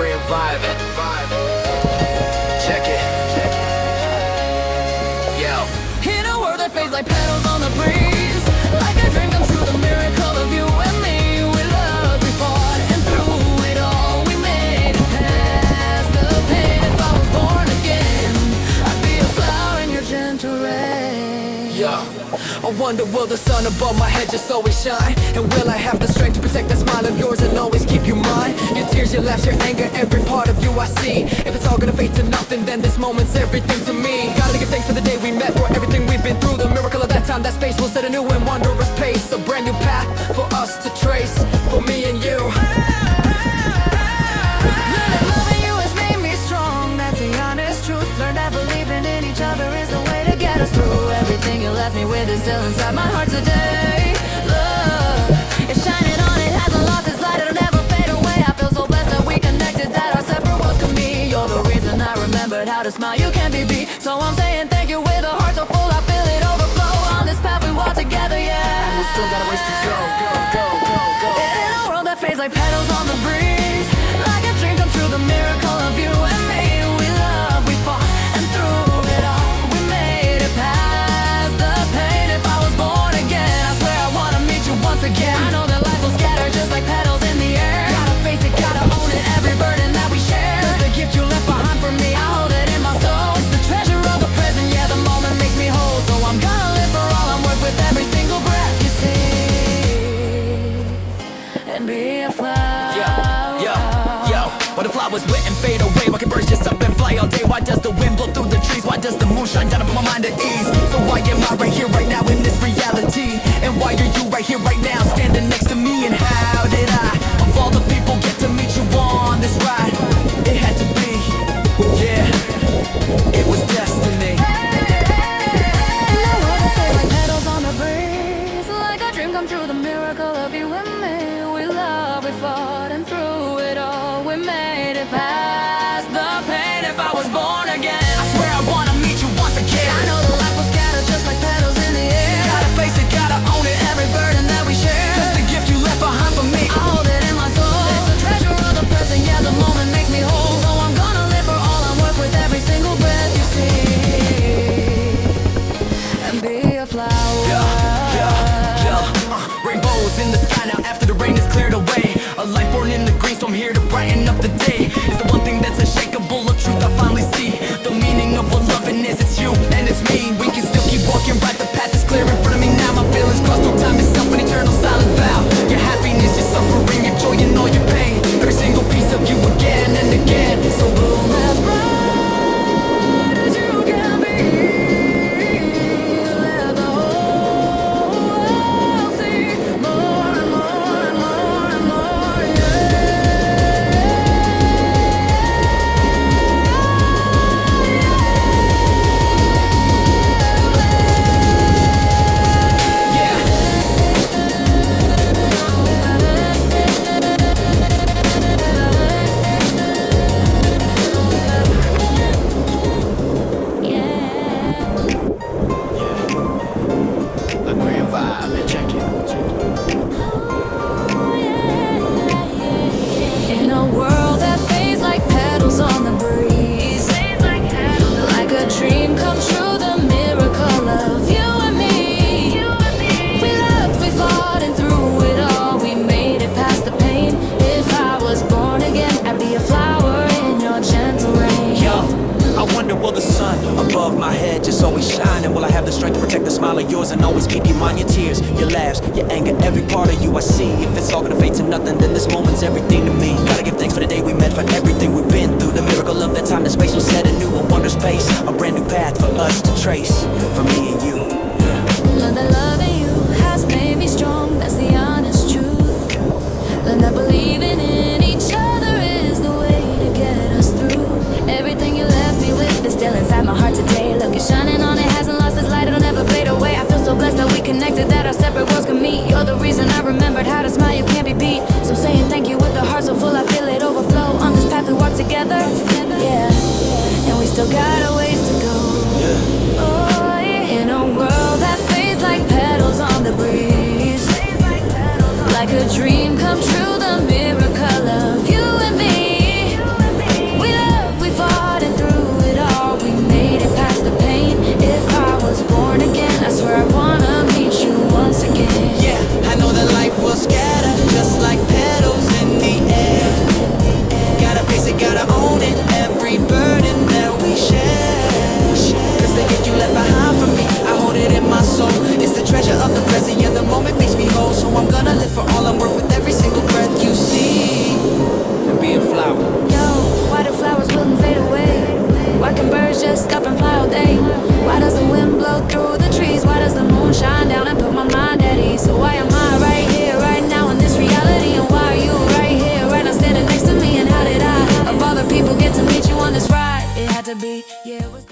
agree and vibe. Check it. Yo. In a world that fades like petals on the breeze, like a dream come true, the miracle of you and me. We loved, we fought, and through it all we made it past the pain. If I was born again, I'd be a flower in your gentle rain. Yeah. I wonder, will the sun above my head just always shine? And will I have the strength to protect that smile of yours and always keep you mine? Your tears, your laughs, your anger, every part of you I see. If it's all gonna fade to nothing, then this moment's everything to me. Gotta give thanks for the day we met, for everything we've been through. The miracle of that time, that space will set a new and wondrous pace. A brand new path for us to trace, for me and you. Loving you has made me strong, that's the honest truth. Learned that believing in each other is the way to get us through. Everything you left me with is still inside my heart today. Love, it's shining on, it hasn't lost its light, it'll never fade away. I feel so blessed that we connected, that our separate worlds can meet. You're the reason I remembered how to smile, you can't be beat. So I'm saying thank you with a heart so full, I feel it overflow. On this path we walk together, yeah. And we still got a ways to go, go. In a world that fades like petals on the breeze, like a dream come true, the miracle of you and me. We love, we fought, and through it all we made it past the pain. If I was born again, I swear I wanna meet you once again. I know that life will scatter just like petals in the air. Gotta face it, gotta own it, every burden that we share. 'Cause the gift you left behind for me, I hold it in my soul. It's the treasure of the present, yeah, the moment makes me whole. So I'm gonna live for all I'm worth with every single breath you see, and be a flower. Yo, when the flowers wet and fade away, why can birds just up and fly all day? Why does the wind blow through the trees? Why does the moon shine down upon my mind at ease? So why am I right here, right now in this reality? And why are you right here, right now, standing next to me? And how did I, of all the people, get to meet you on this ride? It had to be, yeah, it was destiny. Like petals on the breeze, like a dream come true, the miracle of you and me. We love, we fought, and through it all we made it past the pain. If I was born again, I swear I wanna meet you once again. I know that life will scatter just like petals in the air. Gotta face it, gotta own it, every burden that we share. 'Cause the gift you left behind for me, I hold it in my soul. It's the treasure of the present, yeah, the moment makes me whole. So I'm gonna live for all I'm worth with every single breath you see, and be a flower. Rainbows in the sky now after the rain is cleared away. A light born in the green storm here to brighten up the day. It's the one thing that's unshakable, a truth I finally see. The meaning of what loving is, it's you and it's me. We can still keep walking right, the path is clear in front of me now. My feelings crossed through time itself, an eternal silent vow. Your happiness, your suffering, your joy and all your pain. Every single piece of you again and again. So bloom as bright as you can be. Let the whole world see more and more and more and more, Agree and vibe, check it. In a world that fades like petals on the breeze, like a dream come true, the miracle of you and me. We loved, we fought, and through it all we made it past the pain. If I was born again, I'd be a flower in your gentle rain. Yo, I wonder, will the sun above my head just always shine? And will I have the strength to protect the smile of yours and always keep you mind? Your tears, your laughs, your anger, every part of you I see. If it's all gonna fade to nothing, then this moment's everything to me. Gotta give thanks for the day we met, for everything we've been through. The miracle of that time, the space will set a new and wondrous pace. A brand new path for us to trace, for me and you. Learn that loving you has made me strong, that's the honest truth. Learn that believing in each other is the way to get us through. Everything you left me with is still inside my heart today. Look, it's shining on, it hasn't lost its light, it'll never fade away. I feel so blessed that we connected, that our separate worlds can meet. You're the reason I remembered how to smile, you can't be beat. So I'm saying thank you with a heart so full, I feel it overflow. On this path we walk together, yeah, and we still got a ways to go. Oh. be. Yeah, it was